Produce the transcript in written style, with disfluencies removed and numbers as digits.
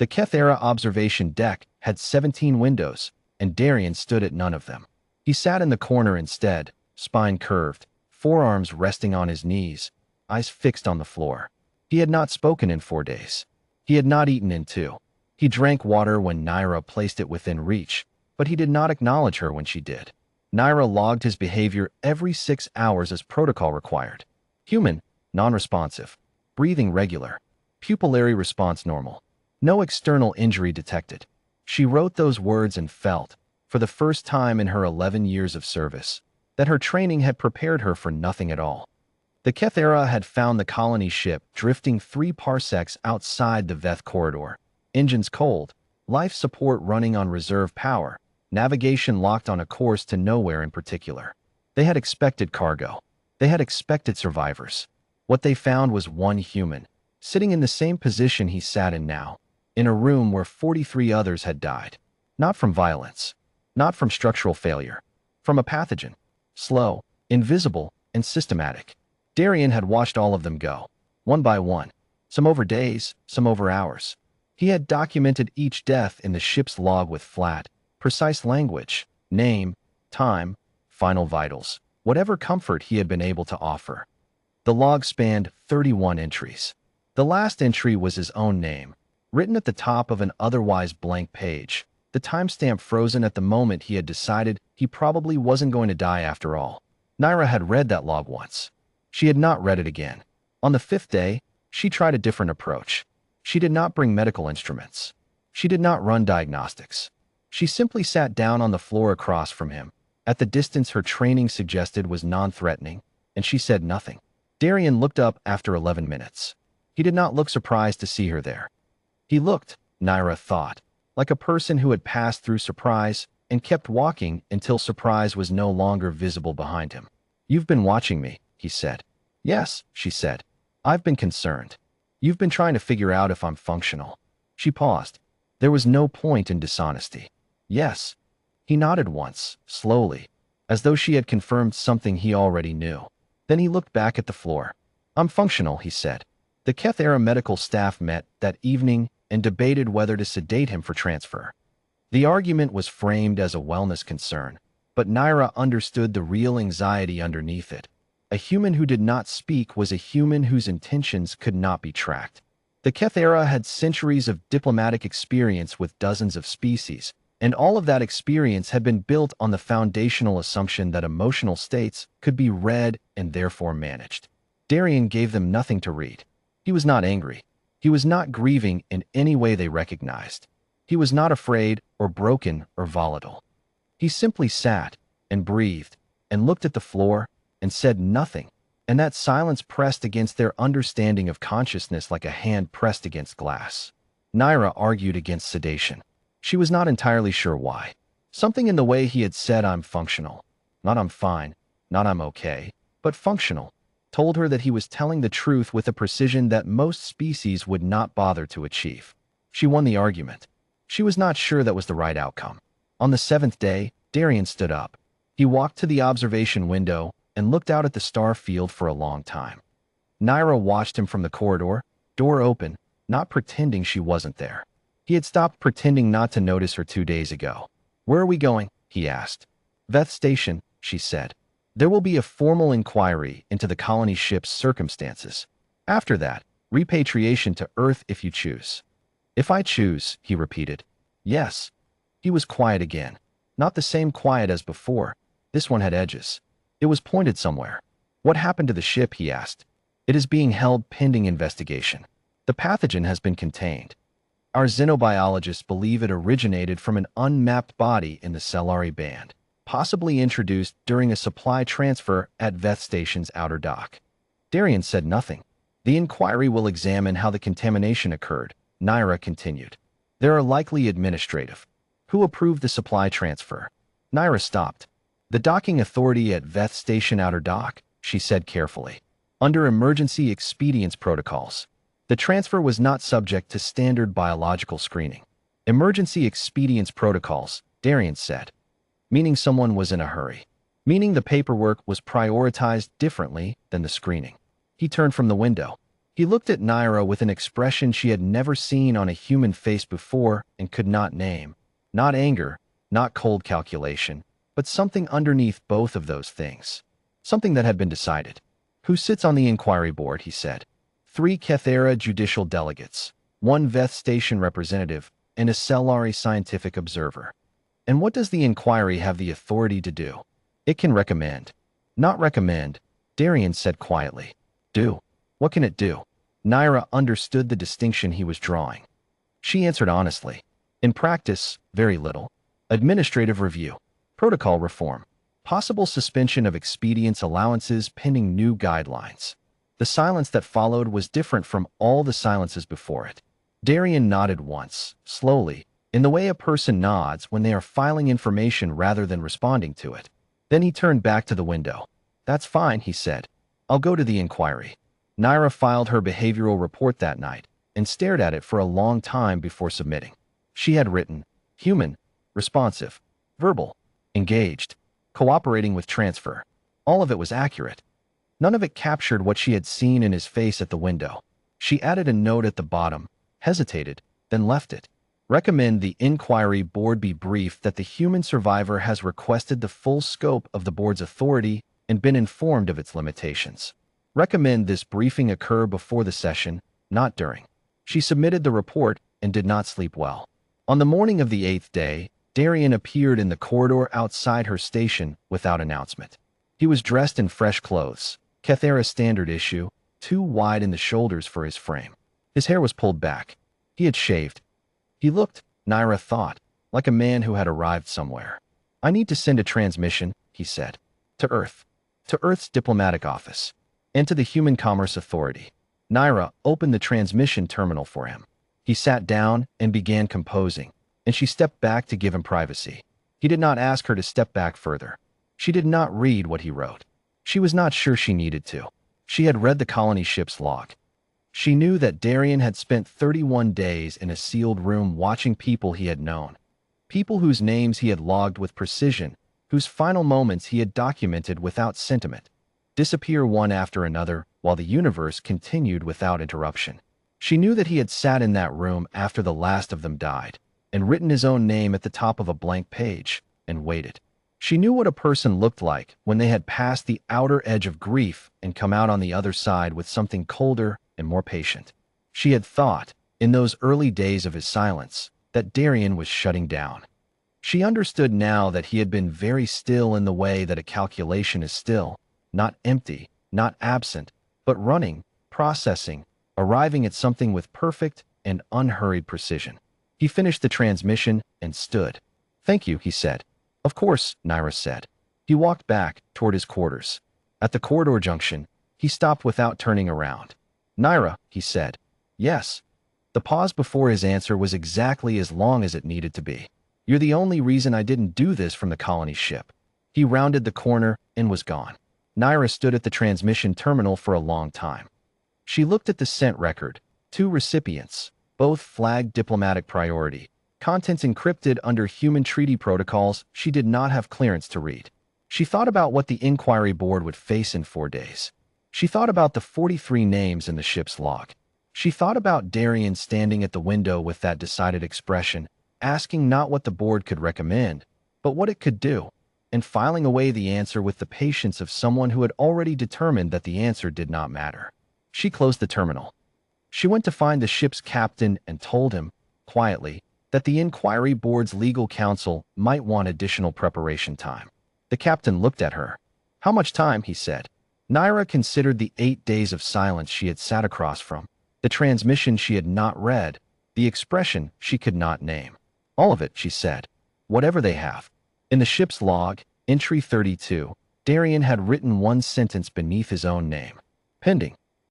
The Kethera observation deck had 17 windows, and Darien stood at none of them. He sat in the corner instead, spine curved, forearms resting on his knees, eyes fixed on the floor. He had not spoken in 4 days. He had not eaten in 2. He drank water when Naira placed it within reach, but he did not acknowledge her when she did. Naira logged his behavior every 6 hours as protocol required. Human, non-responsive. Breathing regular. Pupillary response normal. No external injury detected. She wrote those words and felt, for the first time in her 11 years of service, that her training had prepared her for nothing at all. The Kethera had found the colony ship drifting 3 parsecs outside the Veth corridor. Engines cold, life support running on reserve power, navigation locked on a course to nowhere in particular. They had expected cargo. They had expected survivors. What they found was one human, sitting in the same position he sat in now, in a room where 43 others had died. Not from violence, not from structural failure, from a pathogen. Slow, invisible, and systematic. Darien had watched all of them go, one by one, some over days, some over hours. He had documented each death in the ship's log with flat, precise language, name, time, final vitals, whatever comfort he had been able to offer. The log spanned 31 entries. The last entry was his own name, written at the top of an otherwise blank page, the timestamp frozen at the moment he had decided he probably wasn't going to die after all. Naira had read that log once. She had not read it again. On the 5th day, she tried a different approach. She did not bring medical instruments. She did not run diagnostics. She simply sat down on the floor across from him, at the distance her training suggested was non-threatening, and she said nothing. Darien looked up after 11 minutes. He did not look surprised to see her there. He looked, Naira thought, like a person who had passed through surprise and kept walking until surprise was no longer visible behind him. "You've been watching me," he said. "Yes," she said. "I've been concerned. You've been trying to figure out if I'm functional." She paused. There was no point in dishonesty. "Yes." He nodded once, slowly, as though she had confirmed something he already knew. Then he looked back at the floor. "I'm functional," he said. The Kethera medical staff met that evening and debated whether to sedate him for transfer. The argument was framed as a wellness concern, but Naira understood the real anxiety underneath it. A human who did not speak was a human whose intentions could not be tracked. The Kethera had centuries of diplomatic experience with dozens of species, and all of that experience had been built on the foundational assumption that emotional states could be read and therefore managed. Darien gave them nothing to read. He was not angry. He was not grieving in any way they recognized. He was not afraid or broken or volatile. He simply sat and breathed and looked at the floor and said nothing, and that silence pressed against their understanding of consciousness like a hand pressed against glass. Naira argued against sedation. She was not entirely sure why. Something in the way he had said "I'm functional," not "I'm fine," not "I'm okay," but functional, told her that he was telling the truth with a precision that most species would not bother to achieve. She won the argument. She was not sure that was the right outcome. On the 7th day, Darien stood up. He walked to the observation window and looked out at the star field for a long time. Naira watched him from the corridor, door open, not pretending she wasn't there. He had stopped pretending not to notice her 2 days ago. "Where are we going?" he asked. "Veth Station," she said. "There will be a formal inquiry into the colony ship's circumstances. After that, repatriation to Earth if you choose." "If I choose," he repeated. "Yes." He was quiet again. Not the same quiet as before. This one had edges. It was pointed somewhere. "What happened to the ship?" he asked. "It is being held pending investigation. The pathogen has been contained. Our xenobiologists believe it originated from an unmapped body in the Cellari band, possibly introduced during a supply transfer at Veth Station's outer dock." Darien said nothing. "The inquiry will examine how the contamination occurred," Naira continued. "There are likely administrative. Who approved the supply transfer?" Naira stopped. "The docking authority at Veth Station outer dock," she said carefully. "Under emergency expedience protocols. The transfer was not subject to standard biological screening." "Emergency expedience protocols," Darien said. "Meaning someone was in a hurry. Meaning the paperwork was prioritized differently than the screening." He turned from the window. He looked at Naira with an expression she had never seen on a human face before and could not name. Not anger, not cold calculation, but something underneath both of those things. Something that had been decided. Who sits on the inquiry board, he said. 3 Kethera judicial delegates, 1 Veth station representative, and a Cellari scientific observer. And what does the inquiry have the authority to do? It can recommend. Not recommend, Darian said quietly. Do. What can it do? Naira understood the distinction he was drawing. She answered honestly. In practice, very little. Administrative review. Protocol reform. Possible suspension of expedience allowances pending new guidelines. The silence that followed was different from all the silences before it. Darian nodded once, slowly, in the way a person nods when they are filing information rather than responding to it. Then he turned back to the window. That's fine, he said. I'll go to the inquiry. Naira filed her behavioral report that night and stared at it for a long time before submitting. She had written, human, responsive, verbal, engaged, cooperating with transfer. All of it was accurate. None of it captured what she had seen in his face at the window. She added a note at the bottom, hesitated, then left it. Recommend the inquiry board be briefed that the human survivor has requested the full scope of the board's authority and been informed of its limitations. Recommend this briefing occur before the session, not during. She submitted the report and did not sleep well. On the morning of the 8th day, Darian appeared in the corridor outside her station without announcement. He was dressed in fresh clothes, Kethera standard issue, too wide in the shoulders for his frame. His hair was pulled back. He had shaved. He looked, Naira thought, like a man who had arrived somewhere. I need to send a transmission, he said. To Earth. To Earth's diplomatic office. And to the Human Commerce Authority. Naira opened the transmission terminal for him. He sat down and began composing, and she stepped back to give him privacy. He did not ask her to step back further. She did not read what he wrote. She was not sure she needed to. She had read the colony ship's log. She knew that Darian had spent 31 days in a sealed room watching people he had known. People whose names he had logged with precision, whose final moments he had documented without sentiment, disappear one after another while the universe continued without interruption. She knew that he had sat in that room after the last of them died, and written his own name at the top of a blank page, and waited. She knew what a person looked like when they had passed the outer edge of grief and come out on the other side with something colder and more patient. She had thought, in those early days of his silence, that Darian was shutting down. She understood now that he had been very still in the way that a calculation is still, not empty, not absent, but running, processing, arriving at something with perfect and unhurried precision. He finished the transmission and stood. Thank you, he said. Of course, Naira said. He walked back toward his quarters. At the corridor junction, he stopped without turning around. Naira, he said. Yes. The pause before his answer was exactly as long as it needed to be. You're the only reason I didn't do this from the colony ship. He rounded the corner and was gone. Naira stood at the transmission terminal for a long time. She looked at the sent record. 2 recipients, both flagged diplomatic priority. Contents encrypted under human treaty protocols she did not have clearance to read. She thought about what the inquiry board would face in 4 days. She thought about the 43 names in the ship's log. She thought about Darian standing at the window with that decided expression, asking not what the board could recommend, but what it could do, and filing away the answer with the patience of someone who had already determined that the answer did not matter. She closed the terminal. She went to find the ship's captain and told him, quietly, that the inquiry board's legal counsel might want additional preparation time. The captain looked at her. How much time, he said. Naira considered the 8 days of silence she had sat across from, the transmission she had not read, the expression she could not name. All of it, she said. Whatever they have. In the ship's log, entry 32, Darian had written 1 sentence beneath his own name. Pending.